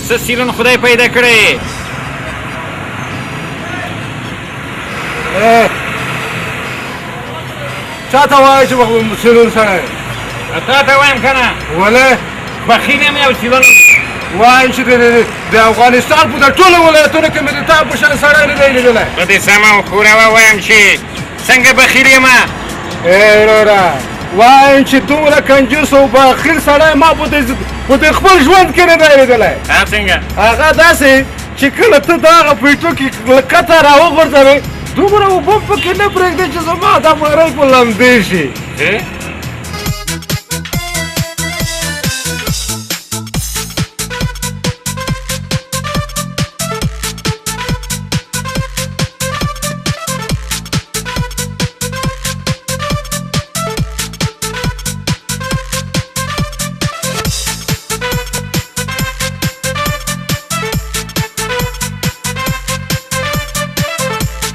څه سیلون خدای پیدا کړی چا ته وایې چې سیلون سړی تا ته وایم که نه ولې بخیل یم یو سیلون وایم چې د افغانستان په د ټولو ولایتونو کې مې د تا په شان سړی نه دی لیدلی په دې سمه وښوروه وایم چې څنګه بخیل یم وروره وایم چې دومره کنجوس او بخیل سړی ما په دې خپل ژوند کې نه دی لیدلی څنګه هغه داسې چې کله ته د هغه پیټو کې کته راوغورځوې دومره اوبه پکې نه پرېږدې چې زما دا مړی په لمدې شي